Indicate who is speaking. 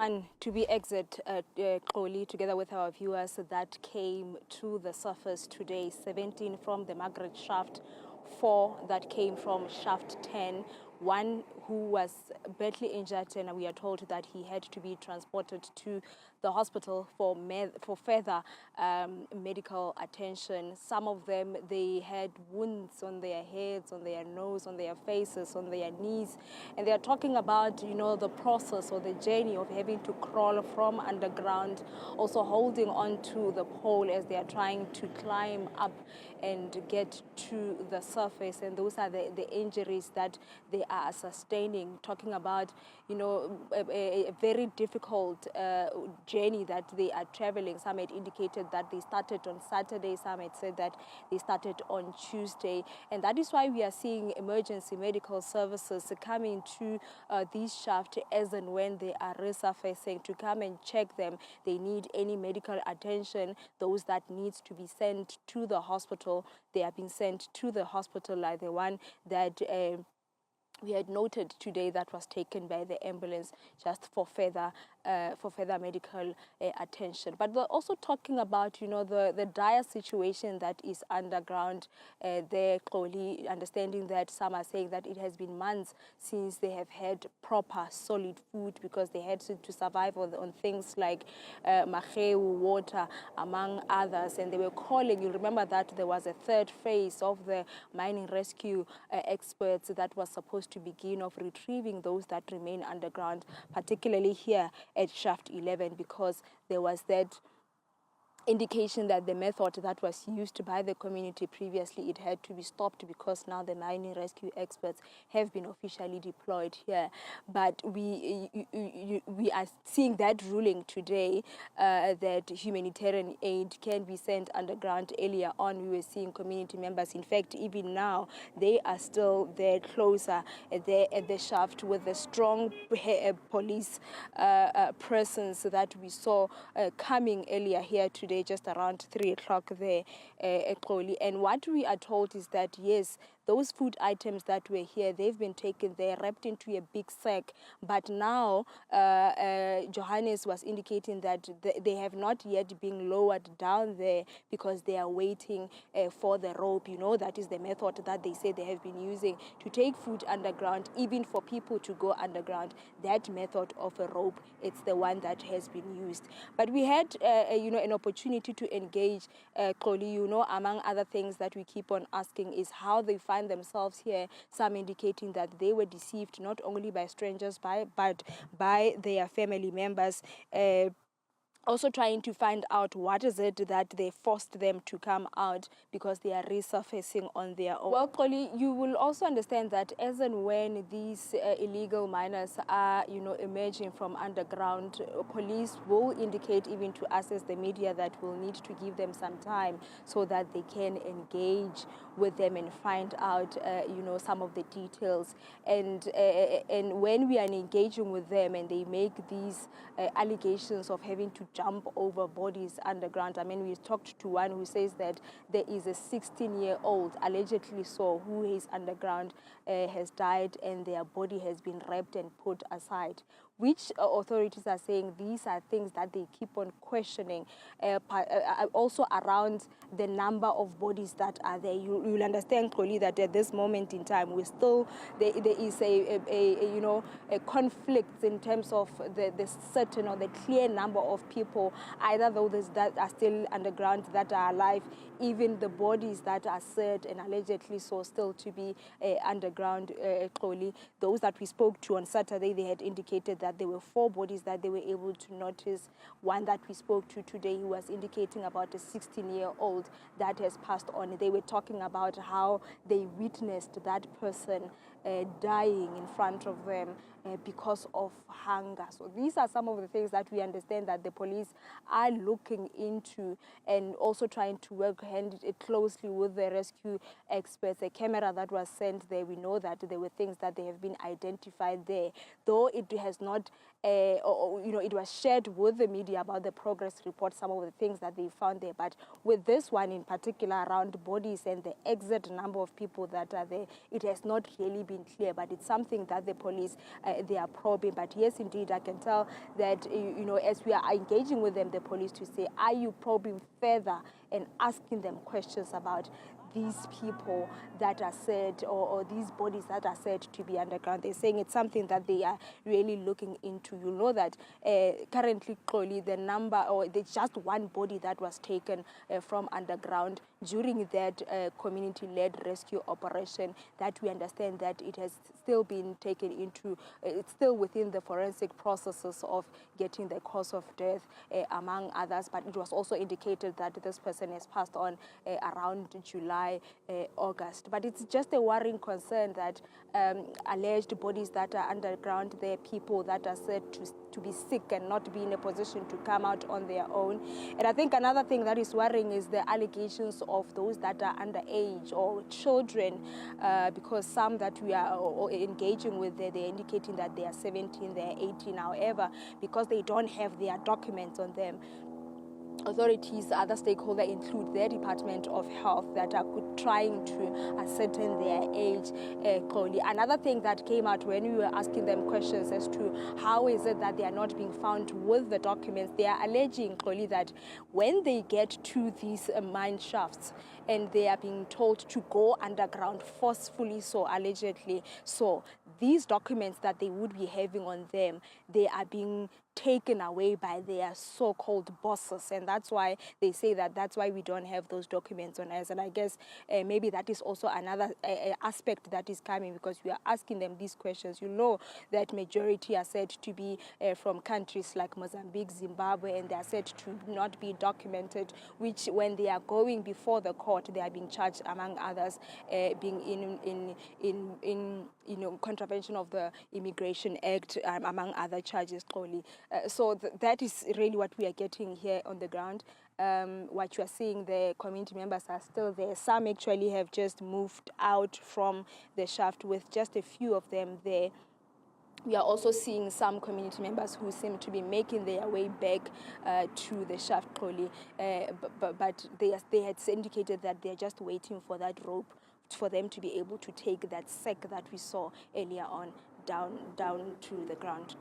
Speaker 1: And to be Xoli, together with our viewers, that came to the surface today. 17 from the Margaret shaft, 4 that came from shaft 10. One who was badly injured, and we are told that he had to be transported to the hospital for further medical attention. Some of them, they had wounds on their heads, on their nose, on their faces, on their knees. And they are talking about, you know, the process or the journey of having to crawl from underground, also holding on to the pole as they are trying to climb up and get to the surface. And those are the injuries that they are sustaining, talking about, you know, a very difficult journey that they are traveling. Some had indicated that they started on Saturday, some had said that they started on Tuesday, and that is why we are seeing emergency medical services coming to these shafts as and when they are resurfacing to come and check them. They need any medical attention. Those that needs to be sent to the hospital, they are being sent to the hospital, like the one that we had noted today that was taken by the ambulance just for further medical attention. But we're also talking about, you know, the dire situation that is underground there, clearly understanding that some are saying that it has been months since they have had proper solid food because they had to survive on things like maheu, water, among others. And they were calling, you remember that there was a third phase of the mining rescue experts that was supposed to begin of retrieving those that remain underground, particularly here at shaft 11, because there was that indication that the method that was used by the community previously, it had to be stopped because now the mining rescue experts have been officially deployed here. But we are seeing that ruling today that humanitarian aid can be sent underground. Earlier on, we were seeing community members. In fact, even now, they are still there closer there at the shaft with the strong police presence that we saw coming earlier here today, just around 3 o'clock there at Xoli. And what we are told is that, yes, those food items that were here, they've been taken there, wrapped into a big sack. But now, Johannes was indicating that they have not yet been lowered down there because they are waiting for the rope. You know, that is the method that they say they have been using to take food underground, even for people to go underground. That method of a rope, it's the one that has been used. But we had, you know, an opportunity to engage Xoli. You know, among other things that we keep on asking is how they find themselves here, some indicating that they were deceived not only by strangers but by their family members. Also trying to find out what is it that they forced them to come out because they are resurfacing on their own. Well, Xoli, you will also understand that as and when these illegal miners are, you know, emerging from underground, police will indicate even to us as the media that we'll need to give them some time so that they can engage with them and find out, you know, some of the details. And when we are engaging with them and they make these allegations of having to jump over bodies underground. I mean, we talked to one who says that there is a 16-year-old, allegedly so, who is underground, has died and their body has been wrapped and put aside, which authorities are saying these are things that they keep on questioning, also around the number of bodies that are there. You'll understand clearly that at this moment in time, we still there is a you know, a conflict in terms of the certain or the clear number of people, either those that are still underground that are alive, even the bodies that are said and allegedly so still to be underground. Xoli, those that we spoke to on Saturday, they had indicated that there were 4 bodies that they were able to notice. One that we spoke to today, he was indicating about a 16-year-old that has passed on. They were talking about how they witnessed that person dying in front of them because of hunger. So these are some of the things that we understand that the police are looking into and also trying to work closely with the rescue experts. A camera that was sent there, we know that there were things that they have been identified there, though it has not it was shared with the media about the progress report, some of the things that they found there. But with this one in particular, around bodies and the exact number of people that are there, it has not really been clear. But it's something that the police, they are probing. But yes, indeed, I can tell that, as we are engaging with them, the police, to say, are you probing further and asking them questions about these people that are said, or these bodies that are said to be underground. They're saying it's something that they are really looking into. You know that currently, clearly, the number, or there's just one body that was taken from underground during that community-led rescue operation, that we understand that it has still been taken into, it's still within the forensic processes of getting the cause of death, among others. But it was also indicated that this person has passed on around July, August. But it's just a worrying concern that alleged bodies that are underground, there are people that are said to be sick and not be in a position to come out on their own. And I think another thing that is worrying is the allegations of those that are underage or children, because some that we are engaging with, they're indicating that they are 17, they're 18. However, because they don't have their documents on them, authorities, other stakeholders include their Department of Health that are trying to ascertain their age. Another thing that came out when we were asking them questions as to how is it that they are not being found with the documents, they are alleging that when they get to these mine shafts and they are being told to go underground forcefully, so allegedly, so these documents that they would be having on them, they are being taken away by their so-called bosses, and that's why they say that's why we don't have those documents on us. And I guess maybe that is also another aspect that is coming, because we are asking them these questions. You know that majority are said to be from countries like Mozambique, Zimbabwe, and they are said to not be documented, which when they are going before the court, they are being charged, among others, being in contravention of the Immigration Act, among other charges. So that is really what we are getting here on the ground. What you are seeing, the community members are still there. Some actually have just moved out from the shaft, with just a few of them there. We are also seeing some community members who seem to be making their way back to the shaft, but they had indicated that they're just waiting for that rope for them to be able to take that sack that we saw earlier on down to the ground.